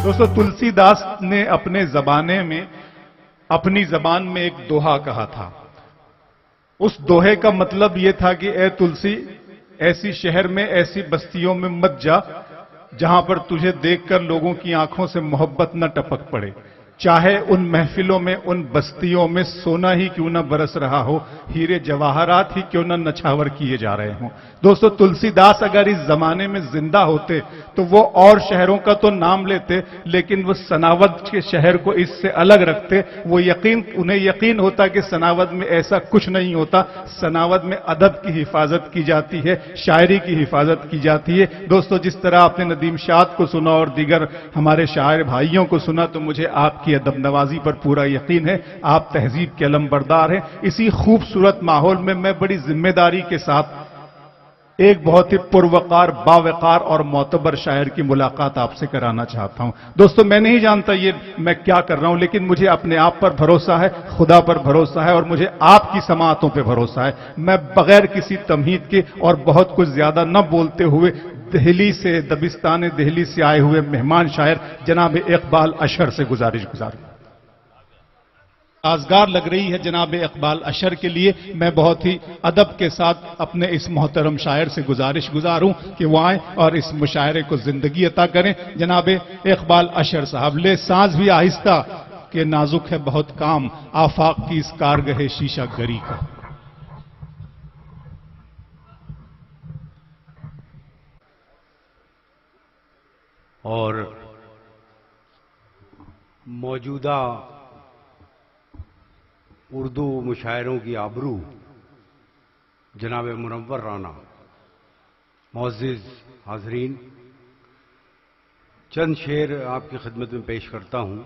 دوستو تلسی داس نے اپنے زمانے میں اپنی زبان میں ایک دوہا کہا تھا. اس دوہے کا مطلب یہ تھا کہ اے تلسی ایسی شہر میں ایسی بستیوں میں مت جا جہاں پر تجھے دیکھ کر لوگوں کی آنکھوں سے محبت نہ ٹپک پڑے. چاہے ان محفلوں میں ان بستیوں میں سونا ہی کیوں نہ برس رہا ہو, ہیرے جواہرات ہی کیوں نہ نچھاور کیے جا رہے ہوں. دوستو تلسی داس اگر اس زمانے میں زندہ ہوتے تو وہ اور شہروں کا تو نام لیتے, لیکن وہ سناوت کے شہر کو اس سے الگ رکھتے. وہ انہیں یقین ہوتا کہ سناوت میں ایسا کچھ نہیں ہوتا. سناوت میں ادب کی حفاظت کی جاتی ہے, شاعری کی حفاظت کی جاتی ہے. دوستو جس طرح آپ نے ندیم شاد کو سنا اور دیگر ہمارے شاعر بھائیوں کو سنا, تو مجھے آپ کی ادب نوازی پر پورا یقین ہے. آپ تہذیب کے علم بردار ہیں. اسی خوبصورت ماحول میں میں بڑی ذمہ داری کے ساتھ ایک بہت ہی پروقار, باوقار اور معتبر شاعر کی ملاقات آپ سے کرانا چاہتا ہوں. دوستو میں نہیں جانتا یہ میں کیا کر رہا ہوں, لیکن مجھے اپنے آپ پر بھروسہ ہے, خدا پر بھروسہ ہے, اور مجھے آپ کی سماعتوں پہ بھروسہ ہے. میں بغیر کسی تمہید کے اور بہت کچھ زیادہ نہ بولتے ہوئے دہلی سے, دبستان دہلی سے آئے ہوئے مہمان شاعر جناب اقبال اشر سے گزارش گزاروں. آزگار لگ رہی ہے جناب اقبال اشر کے لیے. میں بہت ہی ادب کے ساتھ اپنے اس محترم شاعر سے گزارش گزاروں کہ وہ آئیں اور اس مشاعرے کو زندگی عطا کریں. جناب اقبال اشر صاحب, لے سانز بھی آہستہ کہ نازک ہے بہت کام, آفاق کی اس کارگہ شیشہ گری کا. اور موجودہ اردو مشاعروں کی آبرو جناب منور رانا, معزز حاضرین, چند شعر آپ کی خدمت میں پیش کرتا ہوں,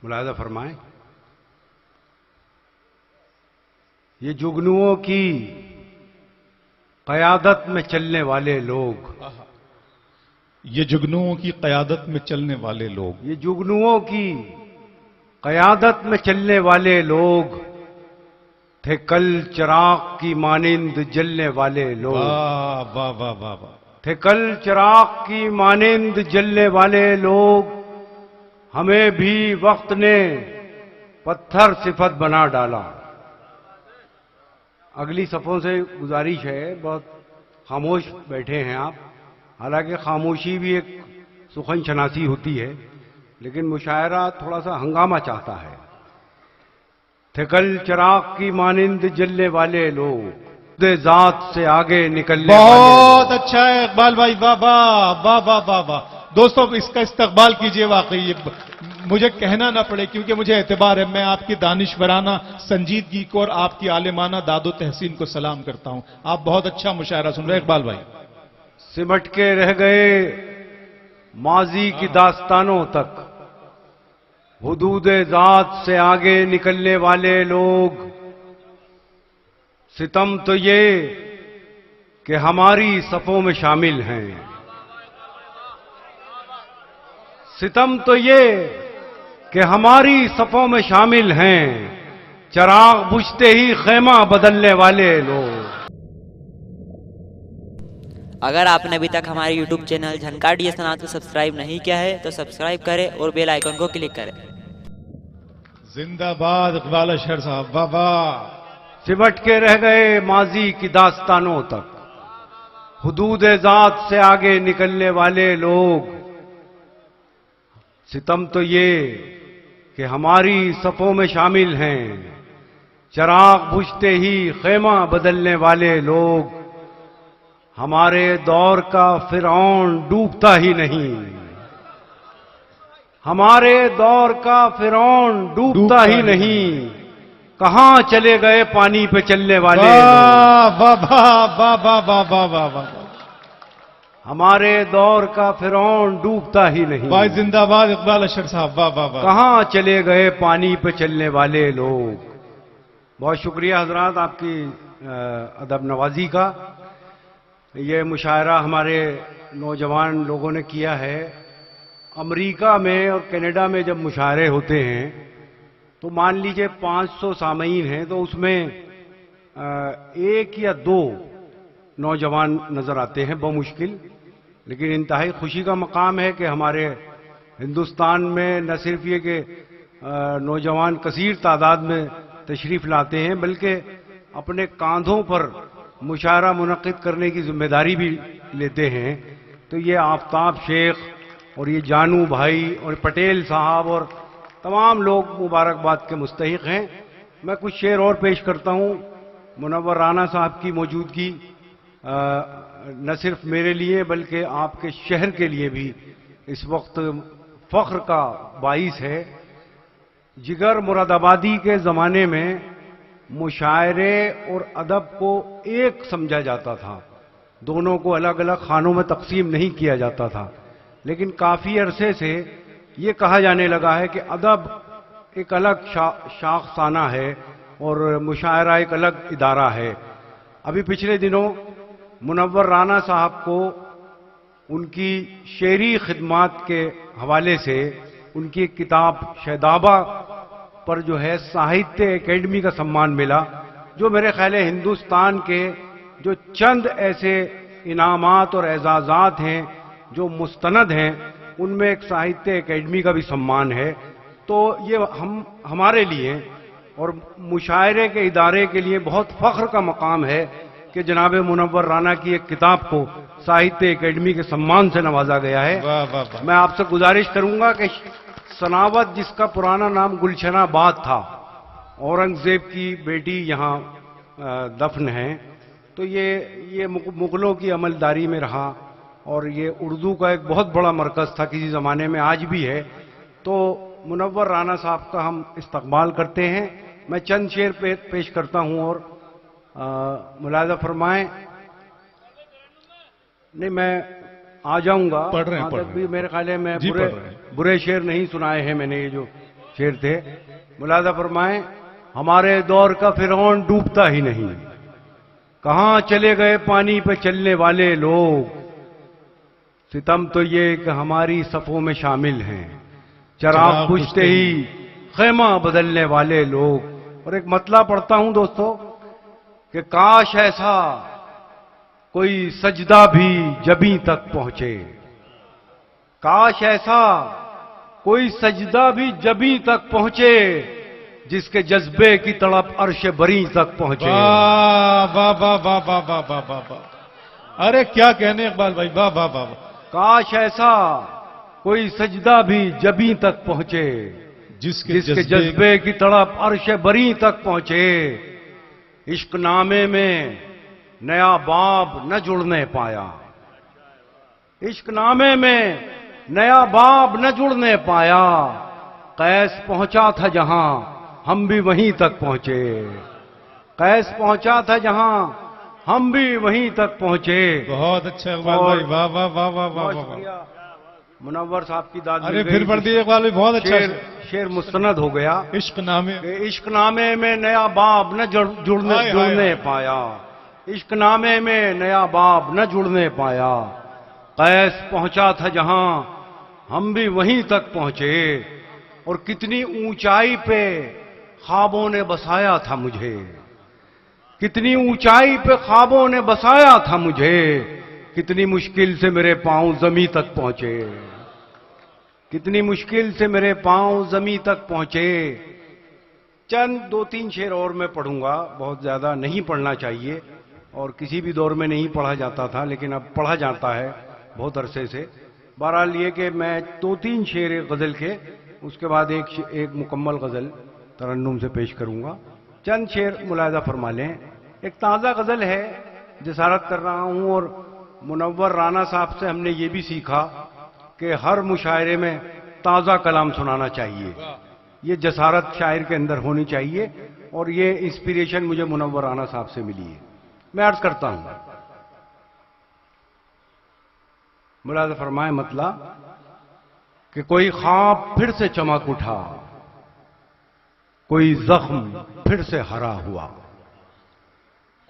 ملاحظہ فرمائیں. یہ جگنوؤں کی قیادت میں چلنے والے لوگ, یہ جگنوؤں کی قیادت میں چلنے والے لوگ, یہ جگنوؤں کی قیادت میں چلنے والے لوگ تھے کل چراغ کی مانند جلنے والے لوگ. واہ واہ واہ واہ واہ. تھے کل چراغ کی مانند جلنے والے لوگ, ہمیں بھی وقت نے پتھر صفت بنا ڈالا. اگلی صفوں سے گزارش ہے, بہت خاموش بیٹھے ہیں آپ. حالانکہ خاموشی بھی ایک سخن شناسی ہوتی ہے, لیکن مشاعرہ تھوڑا سا ہنگامہ چاہتا ہے. تھے کل چراغ کی مانند جلنے والے لوگ, خود ذات سے آگے نکلنے والے لوگ. بہت اچھا ہے اقبال بھائی, واہ واہ واہ واہ واہ واہ. دوستو اس کا استقبال کیجئے. واقعی مجھے کہنا نہ پڑے کیونکہ مجھے اعتبار ہے, میں آپ کی دانشورانہ سنجیدگی کو اور آپ کی عالمانہ داد و تحسین کو سلام کرتا ہوں. آپ بہت اچھا مشاعرہ سن رہے ہیں اقبال بھائی. سمٹ کے رہ گئے ماضی کی داستانوں تک, حدود ذات سے آگے نکلنے والے لوگ. ستم تو یہ کہ ہماری صفوں میں شامل ہیں, ستم تو یہ کہ ہماری صفوں میں شامل ہیں, چراغ بجھتے ہی خیمہ بدلنے والے لوگ. اگر آپ نے ابھی تک ہمارے یوٹیوب چینل جھنکار ڈی ایس نات کو سبسکرائب نہیں کیا ہے تو سبسکرائب کریں اور بیل آئیکن کو کلک کریں. زندہ باد اقبال اشر صاحب, واہ واہ. سمٹ کے رہ گئے ماضی کی داستانوں تک, حدود ذات سے آگے نکلنے والے لوگ. ستم تو یہ کہ ہماری صفوں میں شامل ہیں, چراغ بجھتے ہی خیمہ بدلنے والے لوگ. ہمارے دور کا فرعون ڈوبتا ہی نہیں, ہمارے دور کا فرعون ڈوبتا ہی نہیں, کہاں چلے گئے پانی پہ چلنے والے لوگ. واہ واہ واہ واہ واہ واہ واہ واہ. ہمارے دور کا فرعون ڈوبتا ہی نہیں, بھائی زندہ باد اقبال اشر صاحب, واہ واہ واہ. کہاں چلے گئے پانی پہ چلنے والے لوگ. بہت شکریہ حضرات آپ کی ادب نوازی کا. یہ مشاعرہ ہمارے نوجوان لوگوں نے کیا ہے. امریکہ میں اور کینیڈا میں جب مشاعرے ہوتے ہیں تو مان لیجئے 500 سامعین ہیں تو اس میں ایک یا دو نوجوان نظر آتے ہیں بمشکل. لیکن انتہائی خوشی کا مقام ہے کہ ہمارے ہندوستان میں نہ صرف یہ کہ نوجوان کثیر تعداد میں تشریف لاتے ہیں بلکہ اپنے کاندھوں پر مشاعرہ منعقد کرنے کی ذمہ داری بھی لیتے ہیں. تو یہ آفتاب شیخ اور یہ جانو بھائی اور پٹیل صاحب اور تمام لوگ مبارکباد کے مستحق ہیں. میں کچھ شعر اور پیش کرتا ہوں. منور رانا صاحب کی موجودگی نہ صرف میرے لیے بلکہ آپ کے شہر کے لیے بھی اس وقت فخر کا باعث ہے. جگر مراد آبادی کے زمانے میں مشاعرے اور ادب کو ایک سمجھا جاتا تھا، دونوں کو الگ الگ خانوں میں تقسیم نہیں کیا جاتا تھا. لیکن کافی عرصے سے یہ کہا جانے لگا ہے کہ ادب ایک الگ شاخسانہ ہے اور مشاعرہ ایک الگ ادارہ ہے. ابھی پچھلے دنوں منور رانا صاحب کو ان کی شعری خدمات کے حوالے سے ان کی ایک کتاب شیدابہ پر جو ہے ساہتیہ اکیڈمی کا سمان ملا، جو میرے خیال ہے ہندوستان کے جو چند ایسے انعامات اور اعزازات ہیں جو مستند ہیں ان میں ایک ساہتیہ اکیڈمی کا بھی سمان ہے. تو یہ ہمارے لیے اور مشاعرے کے ادارے کے لیے بہت فخر کا مقام ہے کہ جناب منور رانا کی ایک کتاب کو ساہتیہ اکیڈمی کے سمان سے نوازا گیا ہے. میں آپ سے گزارش کروں گا کہ سناوت، جس کا پرانا نام گلشن آباد تھا، اورنگزیب کی بیٹی یہاں دفن ہیں، تو یہ مغلوں کی عملداری میں رہا اور یہ اردو کا ایک بہت بڑا مرکز تھا کسی زمانے میں، آج بھی ہے. تو منور رانا صاحب کا ہم استقبال کرتے ہیں. میں چند شعر پیش کرتا ہوں اور ملاحظہ فرمائیں. نہیں، میں آ جاؤں گا. پڑھ رہے ہیں بھی میرے خیال ہے میں جی برے شعر نہیں سنائے ہیں میں نے، یہ جو شعر تھے. ملاحظہ فرمائیں. ہمارے دور کا فرعون ڈوبتا ہی نہیں، کہاں چلے گئے پانی پہ چلنے والے لوگ، ستم تو یہ کہ ہماری صفوں میں شامل ہیں، چراغ بجھتے ہی خیمہ بدلنے والے لوگ. اور ایک مطلع پڑھتا ہوں دوستو کہ کاش ایسا کوئی سجدہ بھی جبیں تک پہنچے، کاش ایسا کوئی سجدہ بھی جبیں تک پہنچے، جس کے جذبے کی تڑپ عرش بری تک پہنچے. واہ واہ واہ واہ واہ واہ واہ واہ واہ. ارے کیا کہنے اقبال بھائی، واہ واہ واہ. کاش ایسا کوئی سجدہ بھی جبیں تک پہنچے، جس کے جذبے کی تڑپ عرش بری تک پہنچے. عشق نامے میں نیا باب نہ جڑنے پایا، عشق نامے میں نیا باب نہ جڑنے پایا، قیس پہنچا تھا جہاں ہم بھی وہیں تک پہنچے، قیس پہنچا تھا جہاں ہم بھی وہیں تک پہنچے. بہت اچھا اقبال بھائی، واہ واہ واہ واہ واہ واہ. منور صاحب کی داد ارے پھر پڑھ دیے اقبال بھائی، بہت اچھا شعر مستند ہو گیا. عشق نامے، عشق نامے میں نیا باب نہ جڑنے پایا، عشق نامے میں نیا باب نہ جڑنے پایا، قیس پہنچا تھا جہاں ہم بھی وہیں تک پہنچے. اور کتنی اونچائی پہ خوابوں نے بسایا تھا مجھے، کتنی اونچائی پہ خوابوں نے بسایا تھا مجھے، کتنی مشکل سے میرے پاؤں زمیں تک پہنچے، کتنی مشکل سے میرے پاؤں زمیں تک پہنچے. چند دو تین شعر اور میں پڑھوں گا، بہت زیادہ نہیں پڑھنا چاہیے اور کسی بھی دور میں نہیں پڑھا جاتا تھا، لیکن اب پڑھا جاتا ہے بہت عرصے سے. بہرحال یہ کہ میں دو تین شعر غزل کے، اس کے بعد ایک مکمل غزل ترنم سے پیش کروں گا. چند شعر ملاحظہ فرما لیں. ایک تازہ غزل ہے، جسارت کر رہا ہوں، اور منور رانا صاحب سے ہم نے یہ بھی سیکھا کہ ہر مشاعرے میں تازہ کلام سنانا چاہیے. یہ جسارت شاعر کے اندر ہونی چاہیے اور یہ انسپریشن مجھے منور رانا صاحب سے ملی ہے. میں عرض کرتا ہوں، ملاحظہ فرمائے مطلع کہ کوئی خواب پھر سے چمک اٹھا، کوئی زخم پھر سے ہرا ہوا،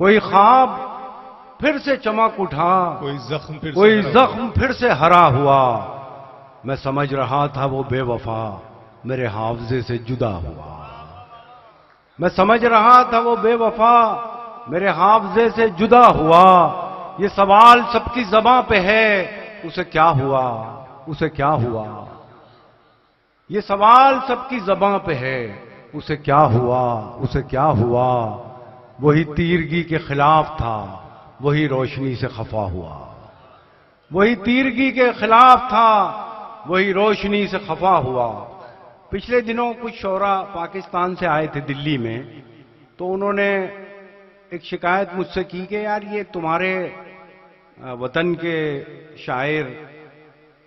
کوئی خواب پھر سے چمک اٹھا، کوئی زخم پھر سے ہرا ہوا. میں سمجھ رہا تھا وہ بے وفا میرے حافظے سے جدا ہوا، میں سمجھ رہا تھا وہ بے وفا میرے حافظے سے جدا ہوا. یہ سوال سب کی زباں پہ ہے، اسے کیا ہوا، اسے کیا ہوا، یہ سوال سب کی زباں پہ ہے، اسے کیا ہوا، اسے کیا ہوا، وہی تیرگی کے خلاف تھا، وہی روشنی سے خفا ہوا، وہی تیرگی کے خلاف تھا، وہی روشنی سے خفا ہوا۔ پچھلے دنوں کچھ شعراء پاکستان سے آئے تھے دلی میں، تو انہوں نے ایک شکایت مجھ سے کی کہ یار یہ تمہارے وطن کے شاعر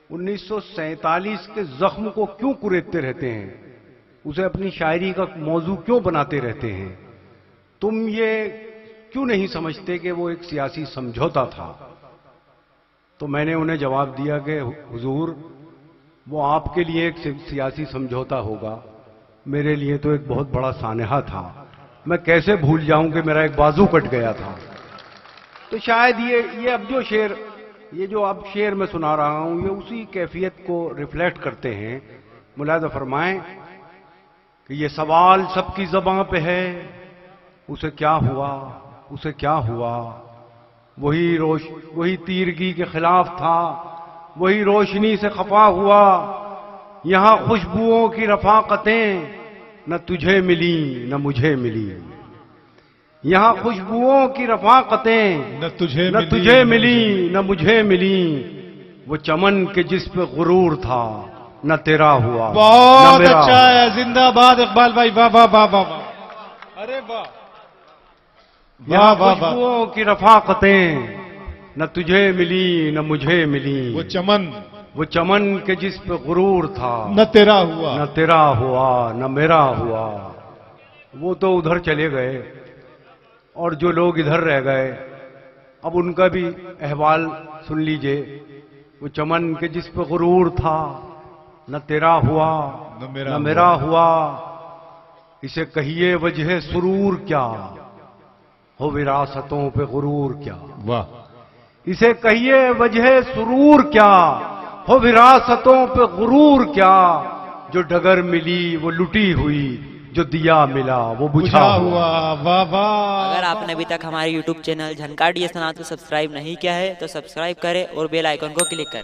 1947 کے زخم کو کیوں کریدتے رہتے ہیں، اسے اپنی شاعری کا موضوع کیوں بناتے رہتے ہیں، تم یہ کیوں نہیں سمجھتے کہ وہ ایک سیاسی سمجھوتا تھا؟ تو میں نے انہیں جواب دیا کہ حضور وہ آپ کے لیے ایک سیاسی سمجھوتا ہوگا، میرے لیے تو ایک بہت بڑا سانحہ تھا، میں کیسے بھول جاؤں کہ میرا ایک بازو کٹ گیا تھا۔ تو شاید یہ اب جو شعر، یہ جو اب شعر میں سنا رہا ہوں، یہ اسی کیفیت کو ریفلیکٹ کرتے ہیں۔ ملاحظہ فرمائیں کہ یہ سوال سب کی زباں پہ ہے، اسے کیا ہوا، اسے کیا ہوا، وہی تیرگی کے خلاف تھا، وہی روشنی سے خفا ہوا، یہاں خوشبوؤں کی رفاقتیں نہ تجھے ملی نہ مجھے ملی، یہاں خوشبوؤں کی رفاقتیں نہ تجھے ملی نہ مجھے ملی، وہ چمن کے جس پہ غرور تھا نہ تیرا ہوا۔ بہت اچھا ہے، زندہ باد اقبال بھائی، واہ واہ واہ واہ واہ، ارے واہ، یہاں خوشبوؤں کی رفاقتیں نہ تجھے ملی نہ مجھے ملی، وہ چمن کے جس پہ غرور تھا نہ تیرا ہوا، نہ تیرا ہوا نہ میرا ہوا۔ وہ تو ادھر چلے گئے اور جو لوگ ادھر رہ گئے، اب ان کا بھی احوال سن لیجئے۔ وہ چمن کے جس پہ غرور تھا نہ تیرا ہوا نہ میرا ہوا، اسے کہیے وجہ سرور کیا، ہو وراثتوں پہ غرور کیا، واہ، اسے کہیے وجہ سرور کیا، ہو وراثتوں پہ غرور کیا، جو ڈگر ملی وہ لٹی ہوئی، جو دیا ملا وہ بجھا ہوا۔ واہ واہ۔ اگر آپ نے ابھی تک ہمارے YouTube چینل جھنکار ڈی ایس سنات کو سبسکرائب نہیں کیا ہے تو سبسکرائب کریں اور بیل آئیکن کو کلک کریں۔